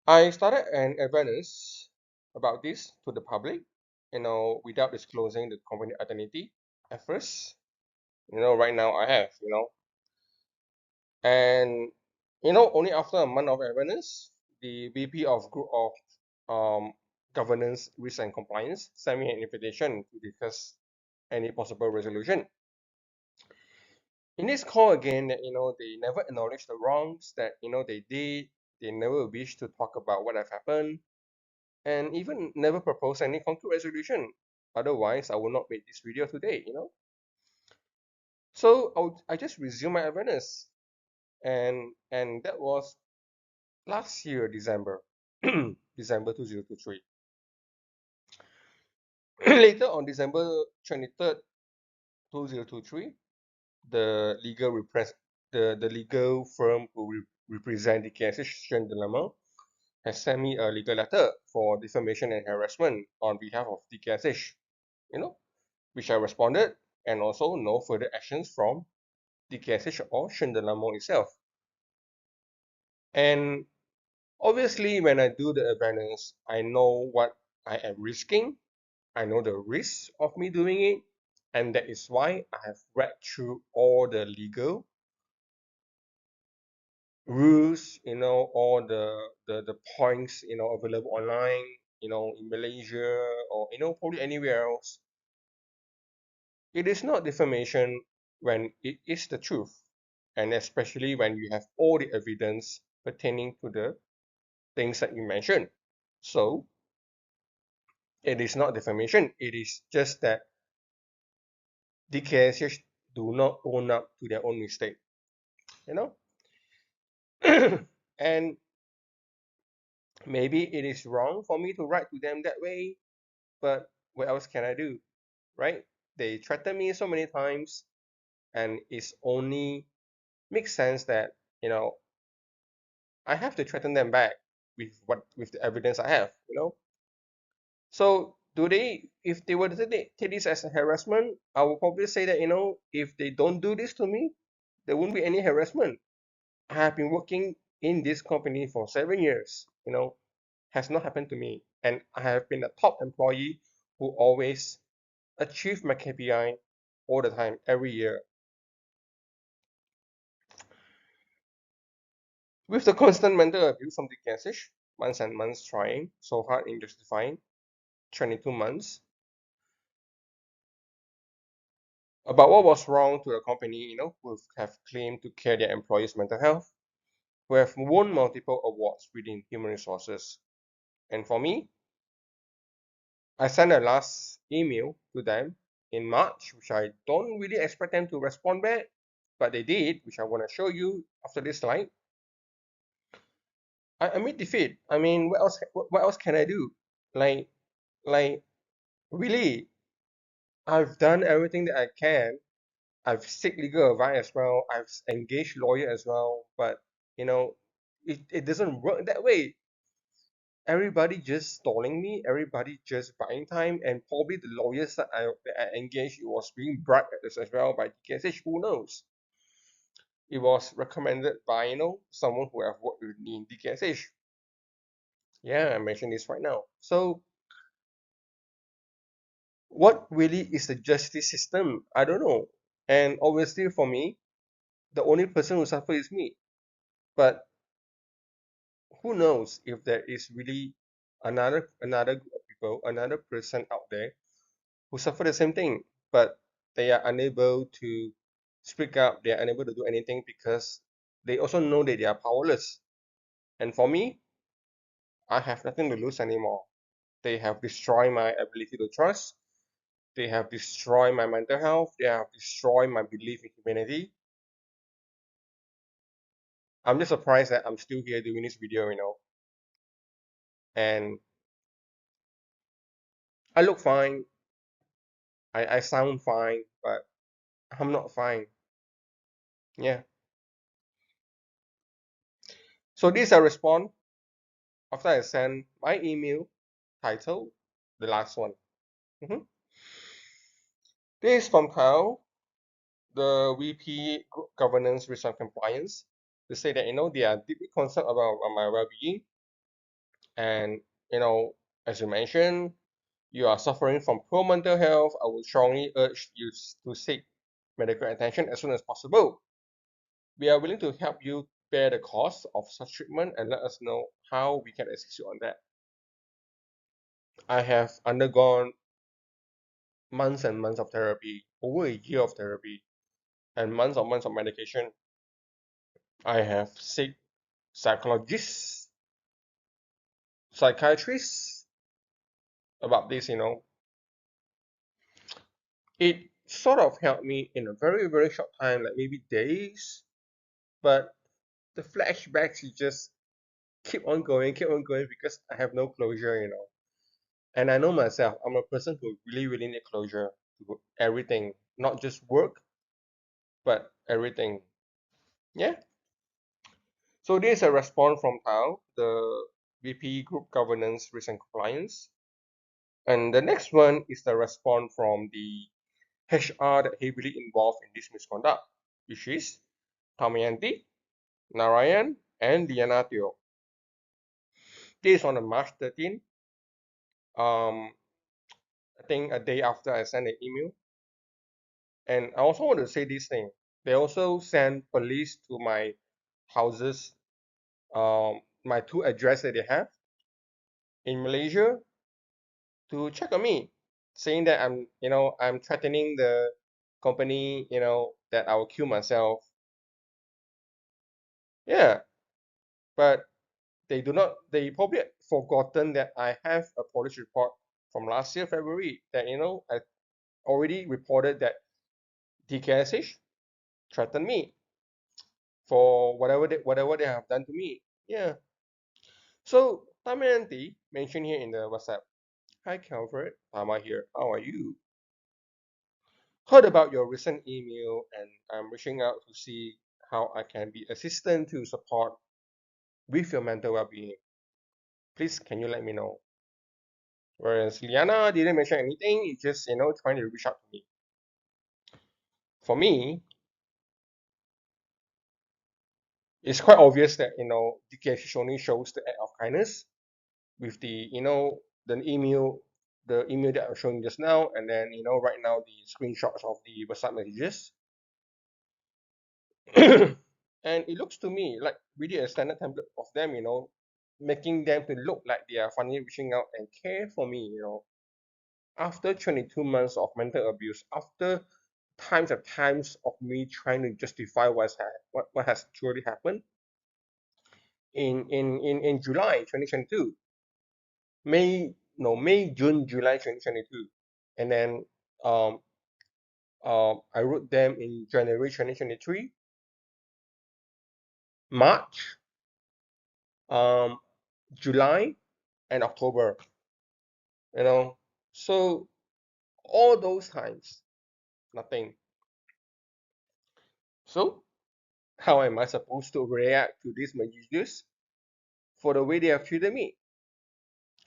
I started an awareness about this to the public. Without disclosing the company identity at first. Right now I have. And only after a month of awareness, the VP of Group of Governance, Risk and Compliance sent me an invitation to discuss any possible resolution. In this call again, that they never acknowledge the wrongs that they did. They never wish to talk about what have happened, and even never propose any concrete resolution. Otherwise, I will not make this video today. So I just resumed my awareness, and that was last year, December, December 2023. Later on December 23rd, 2023, the the legal firm who represent the DKSH dilemma has sent me a legal letter for defamation and harassment on behalf of DKSH, which I responded, and also no further actions from DKSH or Shendelamo itself. And obviously, when I do the awareness, I know what I am risking. I know the risks of me doing it, and that is why I have read through all the legal rules, all the points, available online, in Malaysia or, probably anywhere else. It is not defamation when it is the truth, and especially when you have all the evidence pertaining to the things that you mentioned. So, it is not defamation. It is just that DKSH do not own up to their own mistake, you know. And maybe it is wrong for me to write to them that way, but what else can I do, right? They threaten me so many times, and it's only makes sense that I have to threaten them back with the evidence I have, So do they? If they were to take this as a harassment, I would probably say that if they don't do this to me, there won't be any harassment. I have been working in this company for 7 years. Has not happened to me, and I have been a top employee who always achieve my KPI all the time, every year. With the constant mental abuse from the DKSH, months and months trying so hard in justifying 22 months about what was wrong to the company, who have claimed to care their employees' mental health, who have won multiple awards within human resources. And for me, I sent a last email to them in March, which I don't really expect them to respond back, but they did, which I want to show you after this slide. I admit defeat. I mean, what else can I do? Like, like really, I've done everything that I can. I've sought legal advice as well. I've engaged lawyer as well, but you know, it doesn't work that way. Everybody just stalling me, everybody just buying time, and probably the lawyers that I engaged, it was being bribed as well by DKSH, who knows? It was recommended by, someone who have worked with me in DKSH. Yeah, I mentioned this right now. So What really is the justice system? I don't know. And obviously, for me, the only person who suffers is me. But who knows if there is really another group of people, another person out there who suffer the same thing, but they are unable to speak up. They are unable to do anything because they also know that they are powerless. And for me, I have nothing to lose anymore. They have destroyed my ability to trust. They have destroyed my mental health. They have destroyed my belief in humanity. I'm just surprised that I'm still here doing this video. And I look fine. I sound fine, but I'm not fine. Yeah. So this is a response after I sent my email title, the last one. Mhm. This is from Kyle, the VP Governance Risk and Compliance, to say that they are deeply concerned about my well-being, and as you mentioned, you are suffering from poor mental health. I would strongly urge you to seek medical attention as soon as possible. We are willing to help you bear the cost of such treatment and let us know how we can assist you on that. I have undergone months and months of therapy, over a year of therapy, and months of medication. I have seek psychologists, psychiatrists about this. It sort of helped me in a very, very short time, like maybe days, but the flashbacks just keep on going because I have no closure. And I know myself, I'm a person who really, really need closure to everything, not just work, but everything. Yeah. So this is a response from Tao, the VP Group Governance, Risk and Compliance. And the next one is the response from the HR that heavily involved in this misconduct, which is Damayanti, Narayan, and Diana Teo. This is on the March 13th. I think a day after I sent an email. And I also want to say this thing. They also send police to my houses, my two addresses that they have in Malaysia to check on me, saying that I'm threatening the company, that I will kill myself. Yeah, but they probably forgotten that I have a police report from last year, February, that, I already reported that DKSH threatened me for whatever they have done to me. Yeah. So Tamayanti mentioned here in the WhatsApp. Hi Calvert, Tama here. How are you? Heard about your recent email and I'm reaching out to see how I can be assistant to support with your mental well-being. Please, can you let me know? Whereas Liana didn't mention anything, it's just, trying to reach out to me. For me, it's quite obvious that, DKSH only shows the act of kindness with the email that I'm showing just now, and then, right now the screenshots of the WhatsApp messages. And it looks to me like really a standard template of them, making them to look like they are finally reaching out and care for me. After 22 months of mental abuse, after times of me trying to justify what has truly happened in July 2022, June, July 2022, and then um I wrote them in January 2023, March, um July, and October. you know so all those times, nothing. So how am I supposed to react to these messages for the way they have treated me?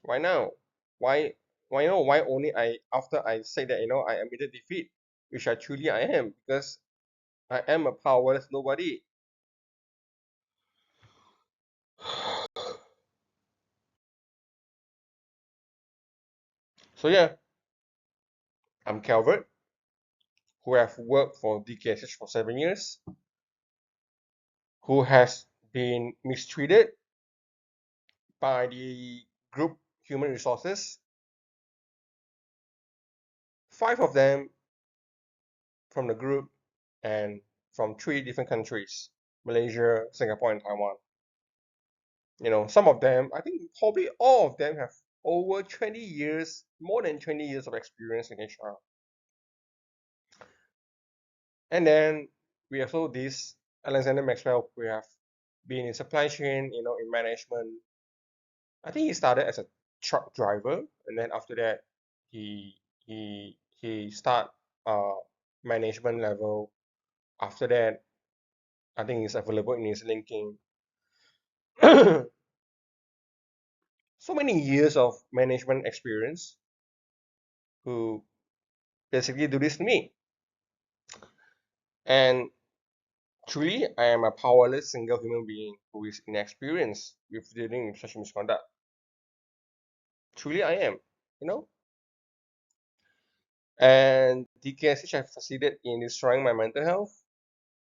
Why now? Why only I after I say that I admitted defeat, which I am, because I am a powerless nobody. So yeah, I'm Calvert, who have worked for DKSH for 7 years, who has been mistreated by the group human resources. 5 of them from the group and from 3 different countries: Malaysia, Singapore, and Taiwan. Some of them, I think probably all of them have over 20 years, more than 20 years of experience in HR. And then we also this Alexander Maxwell, who have been in supply chain, in management. I think he started as a truck driver, and then after that, he start management level. After that, I think it's available in his linking. So many years of management experience who basically do this to me. And truly, I am a powerless single human being who is inexperienced with dealing with such misconduct. Truly, I am, you know. And DKSH have succeeded in destroying my mental health,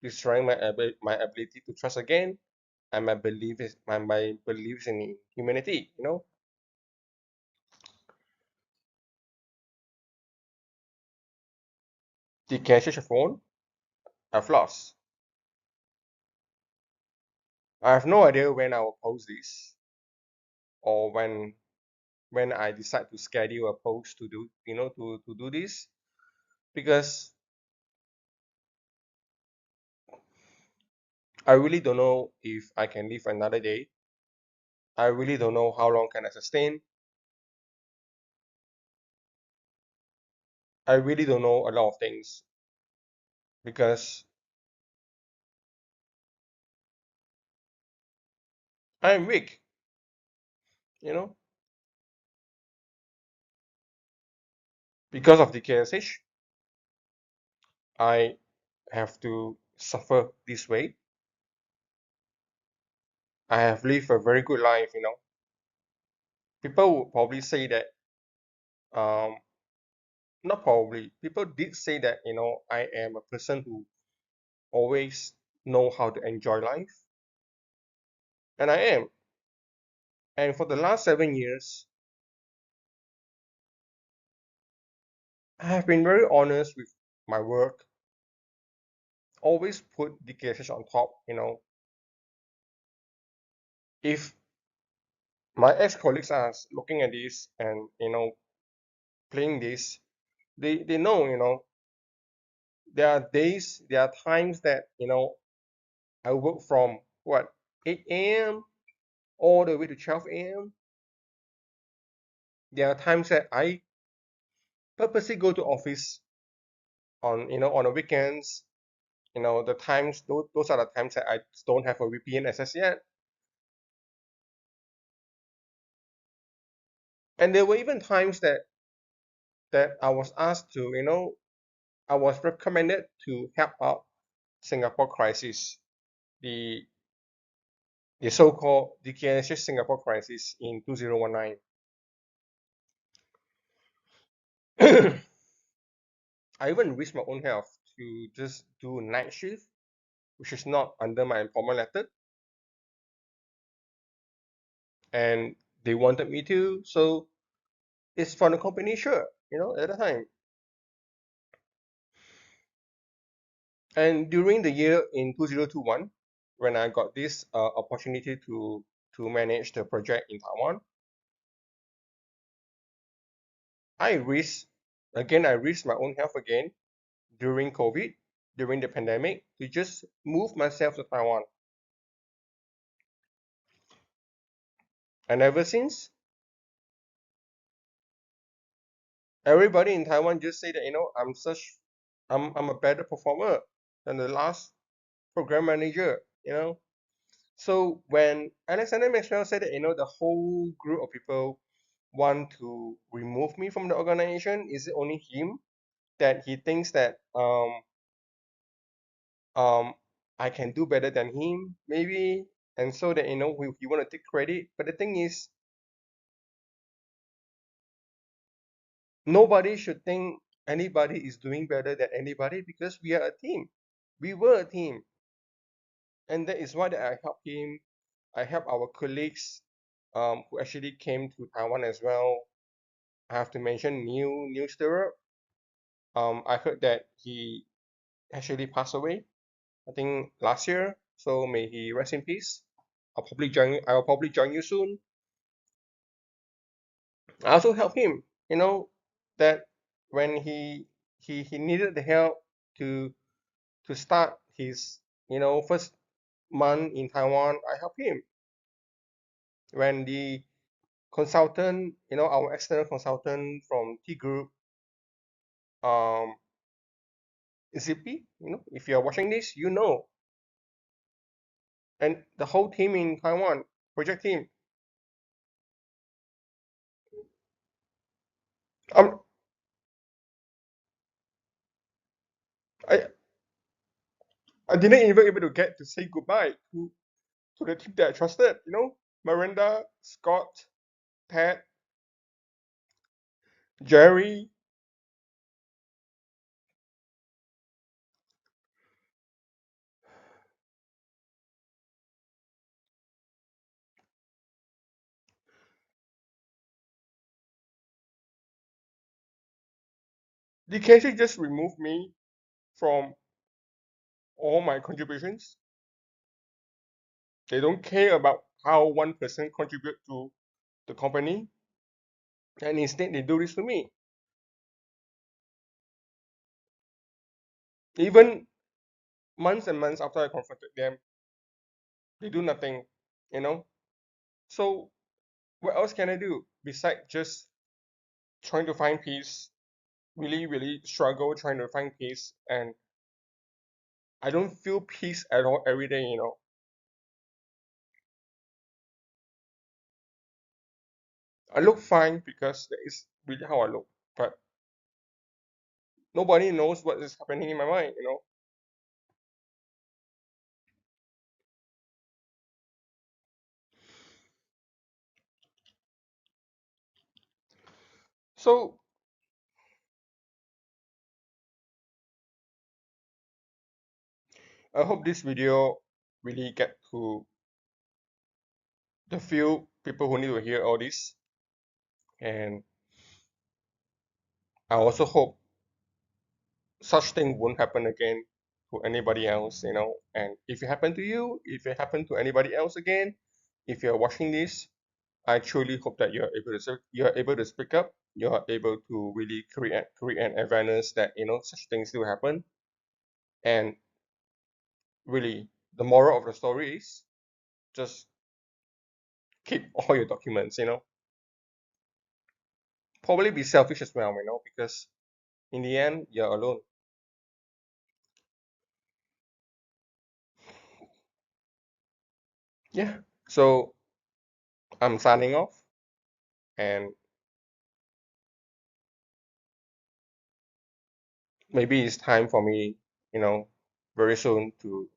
destroying my ability to trust again, and my beliefs in humanity. DKSH have won, I've lost. I have no idea when I will post this, or when I decide to schedule a post to do to do this, because I really don't know if I can live another day. I really don't know how long can I sustain. I really don't know a lot of things because I am weak, you know. Because of the KSH, I have to suffer this way. I have lived a very good life. People would probably say that, um, not probably, people did say that, I am a person who always know how to enjoy life. And I am. And for the last 7 years, I have been very honest with my work, always put the DKSH on top. If my ex-colleagues are looking at this and, playing this, they know, there are days, there are times that, I work from what, 8 a.m. all the way to 12 a.m. There are times that I purposely go to office on the weekends. The times, those are the times that I don't have a VPN access yet. And there were even times that I was asked to, I was recommended to help out Singapore crisis, the so-called DKSH Singapore crisis in 2019. I even risked my own health to just do night shift, which is not under my employment letter, and they wanted me to, so it's from the company, sure, at the time. And during the year in 2021, when I got this opportunity to manage the project in Taiwan, I risked my own health again during COVID, during the pandemic, to just move myself to Taiwan. And ever since, everybody in Taiwan just say that, I'm a better performer than the last program manager. So when Alexander Maxwell said that, the whole group of people want to remove me from the organization, is it only him that he thinks that I can do better than him, maybe, and so that he want to take credit. But the thing is, nobody should think anybody is doing better than anybody because we are a team. We were a team. And that is why that I help him. I help our colleagues who actually came to Taiwan as well. I have to mention New Stirrup. I heard that he actually passed away, I think last year. So may he rest in peace. I will probably join you soon. I also help him, that when he needed the help to start his, first month in Taiwan, I help him. When the consultant, our external consultant from T Group, um, Zippy, if you're watching this, and the whole team in Taiwan, project team, um, I I didn't even able to get to say goodbye to the team that I trusted, Miranda, Scott, Ted, Jerry. DKSH just removed me from all my contributions. They don't care about how one person contribute to the company, and instead they do this to me. Even months and months after I confronted them, they do nothing, you know. So what else can I do besides just trying to find peace? Really, really struggle trying to find peace, and I don't feel peace at all every day. I look fine because that is really how I look, but nobody knows what is happening in my mind. So I hope this video really get to the few people who need to hear all this, and I also hope such thing won't happen again to anybody else. And if it happened to you, if it happened to anybody else again, if you're watching this, I truly hope that you're able to speak up. You're able to really create an awareness that such things do happen. And really, the moral of the story is just keep all your documents. Probably be selfish as well, because in the end, you're alone. Yeah. So I'm signing off, and maybe it's time for me, very soon to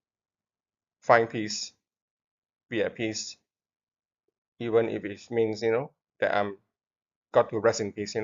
find peace, be at peace, even if it means, that I'm got to rest in peace.